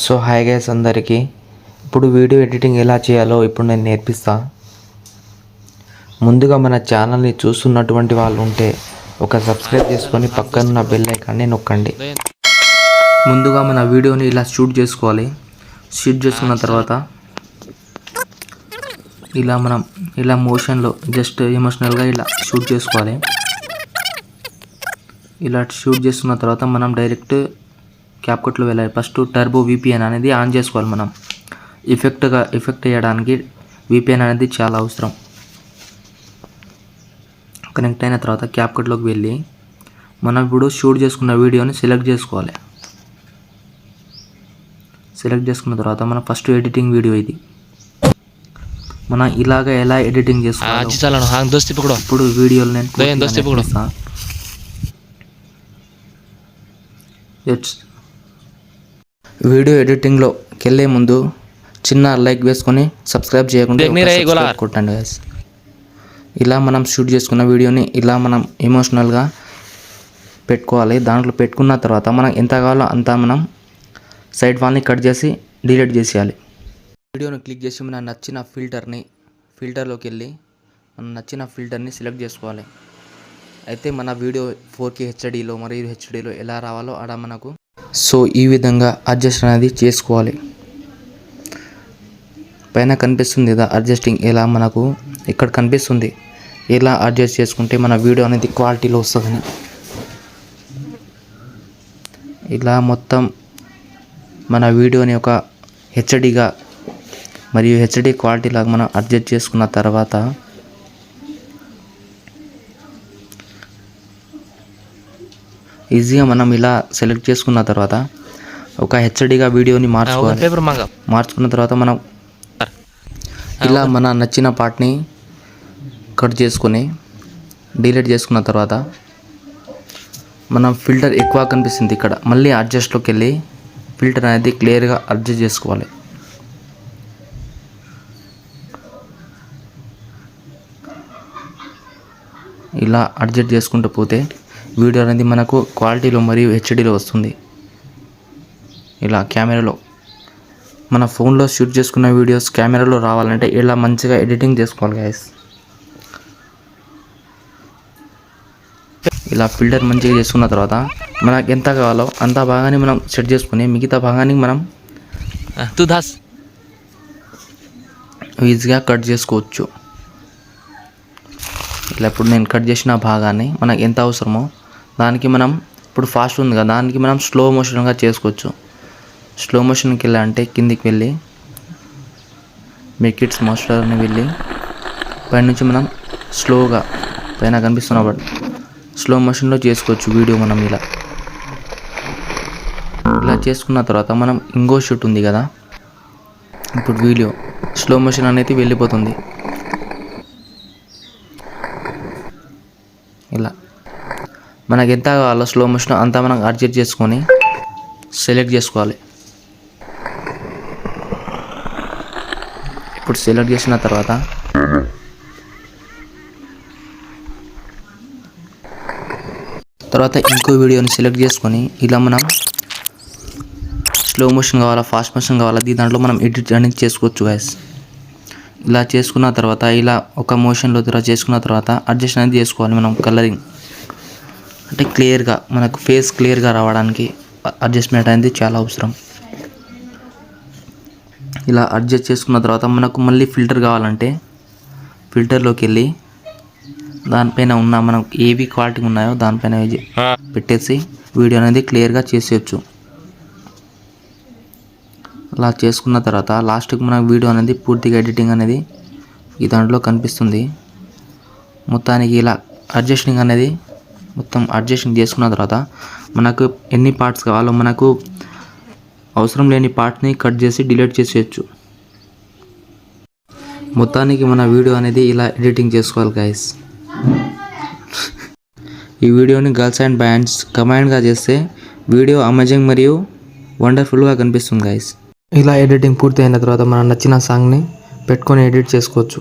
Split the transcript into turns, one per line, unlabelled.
So hi guys అందరికీ. ఇప్పుడు video editing ఎలా చేయాలో ఇప్పుడు నేను నేర్పిస్తా. ముందుగా మన ఛానల్ని చూస్తున్నటువంటి వాళ్ళు ఉంటే ఒక సబ్స్క్రైబ్ చేసుకొని పక్కనున్న బెల్ ఐకాన్ని నొక్కండి. ముందుగా మన వీడియోని ఇలా షూట్ చేసుకోవాలి. షూట్ చేసుకున్న తర్వాత ఇలా మోషన్లో జస్ట్ ఎమోషనల్గా ఇలా షూట్ చేసుకోవాలి. ఇలా షూట్ చేసుకున్న తర్వాత మనం డైరెక్ట్ క్యాప్కట్లో వెళ్ళాలి. ఫస్ట్ టర్బో VPN అనేది ఆన్ చేసుకోవాలి. మనం ఎఫెక్ట్ చేయడానికి VPN అనేది చాలా అవసరం. కనెక్ట్ అయిన తర్వాత క్యాప్కట్లోకి వెళ్ళి మనం ఇప్పుడు షూట్ చేసుకున్న వీడియోని సెలెక్ట్ చేసుకోవాలి. సెలెక్ట్ చేసుకున్న తర్వాత మనం ఫస్ట్ ఎడిటింగ్ వీడియో ఇది. మనం ఇలాగ ఎలా ఎడిటింగ్ చేసుకోవాలి ఇప్పుడు వీడియోలు నేను వీడియో ఎడిటింగ్లోకి వెళ్ళే ముందు చిన్న లైక్ వేసుకొని సబ్స్క్రైబ్ చేయకుండా కొట్టండి గైస్. ఇలా మనం షూట్ చేసుకున్న వీడియోని ఇలా మనం ఎమోషనల్గా పెట్టుకోవాలి. దాంట్లో పెట్టుకున్న తర్వాత మనం ఎంత కావాలో అంత మనం సైడ్ వాల్ని కట్ చేసి డిలీట్ చేసేయాలి. వీడియోని క్లిక్ చేసి మన నచ్చిన ఫిల్టర్లోకి వెళ్ళి మన నచ్చిన ఫిల్టర్ని సెలెక్ట్ చేసుకోవాలి. అయితే మన వీడియో 4K HDలో మరియు HDలో ఎలా రావాలో అలా మనకు ఈ విధంగా అడ్జస్ట్ అనేది చేసుకోవాలి. పైన కనిపిస్తుంది కదా అడ్జస్టింగ్, ఎలా మనకు ఇక్కడ కనిపిస్తుంది. ఎలా అడ్జస్ట్ చేసుకుంటే మన వీడియో అనేది క్వాలిటీలో వస్తుందని ఇలా మొత్తం మన వీడియోని ఒక HDగా మరియు HD క్వాలిటీ లాగా మనం అడ్జస్ట్ చేసుకున్న తర్వాత ఈజీగా మనం ఇలా సెలెక్ట్ చేసుకున్న తర్వాత ఒక HDగా వీడియోని మార్చుకున్న తర్వాత మనం ఇలా మన నచ్చిన పార్ట్ని కట్ చేసుకొని డిలీట్ చేసుకున్న తర్వాత మనం ఫిల్టర్ ఎక్కువ కనిపిస్తుంది ఇక్కడ, మళ్ళీ అడ్జస్ట్లోకి వెళ్ళి ఫిల్టర్ అనేది క్లియర్గా అడ్జస్ట్ చేసుకోవాలి. ఇలా అడ్జస్ట్ చేసుకుంటూ పోతే వీడియో అనేది మనకు క్వాలిటీలో మరియు HDలో వస్తుంది. ఇలా కెమెరాలో మన ఫోన్లో షూట్ చేసుకున్న వీడియోస్ కెమెరాలో రావాలంటే ఇలా మంచిగా ఎడిటింగ్ చేసుకోవాలి గైస్. ఇలా ఫిల్టర్ మంచిగా చేసుకున్న తర్వాత మనకు ఎంత కావాలో అంత భాగాన్ని మనం సెట్ చేసుకుని మిగతా భాగాన్ని మనం ఈజీగా కట్ చేసుకోవచ్చు. ఇలా ఇప్పుడు నేను కట్ చేసిన భాగాన్ని మనకు ఎంత అవసరమో దానికి మనం ఇప్పుడు ఫాస్ట్ ఉంది కదా దానికి మనం స్లో మోషన్గా చేసుకోవచ్చు. స్లో మోషన్కి వెళ్ళాలంటే కిందికి వెళ్ళి మేక్ ఇట్ మాస్టర్ అని వెళ్ళి పైనుంచి మనం స్లోగా పైన కనిపిస్తున్నప్పుడు స్లో మోషన్లో చేసుకోవచ్చు వీడియో. మనం ఇలా చేసుకున్న తర్వాత మనం ఇంకో షూట్ ఉంది కదా, ఇప్పుడు వీడియో స్లో మోషన్ అనేది వెళ్ళిపోతుంది. ఇలా మనకి ఎంత కావాలో స్లో మోషన్ అంతా మనం అడ్జస్ట్ చేసుకొని సెలెక్ట్ చేసుకోవాలి. ఇప్పుడు సెలెక్ట్ చేసిన తర్వాత ఇంకో వీడియోని సెలెక్ట్ చేసుకొని ఇలా మనం స్లో మోషన్ కావాలా ఫాస్ట్ మోషన్ కావాలా దాంట్లో మనం ఎడిట్ అనేది చేసుకోవచ్చు గైస్. ఇలా చేసుకున్న తర్వాత ఇలా ఒక మోషన్లో చేసుకున్న తర్వాత అడ్జస్ట్ అనేది చేసుకోవాలి. మనం కలరింగ్ అంటే క్లియర్గా మనకు ఫేస్ క్లియర్గా రావడానికి అడ్జస్ట్మెంట్ అనేది చాలా అవసరం. ఇలా అడ్జస్ట్ చేసుకున్న తర్వాత మనకు మళ్ళీ ఫిల్టర్ కావాలంటే ఫిల్టర్లోకి వెళ్ళి దానిపైన ఉన్న మనకు ఏవి క్వాలిటీ ఉన్నాయో దానిపైన పెట్టేసి వీడియో అనేది క్లియర్గా చేసేయచ్చు. అలా చేసుకున్న తర్వాత లాస్ట్కి మనకు వీడియో అనేది పూర్తిగా ఎడిటింగ్ అనేది ఈ దాంట్లో కనిపిస్తుంది. మొత్తానికి ఇలా అడ్జస్టింగ్ అనేది మొత్తం అడ్జస్టింగ్ చేసుకున్న తర్వాత మనకు ఎన్ని పార్ట్స్ కావాలో మనకు అవసరం లేని పార్ట్ని కట్ చేసి డిలీట్ చేసేయచ్చు. మొత్తానికి మన వీడియో అనేది ఇలా ఎడిటింగ్ చేసుకోవాలి గైస్. ఈ వీడియోని గర్ల్స్ అండ్ బాయ్స్ కమెంట్గా చేస్తే వీడియో అమేజింగ్ మరియు వండర్ఫుల్గా కనిపిస్తుంది గైస్. ఇలా ఎడిటింగ్ పూర్తి అయిన తర్వాత మనం నచ్చిన సాంగ్ని పెట్టుకొని ఎడిట్ చేసుకోవచ్చు.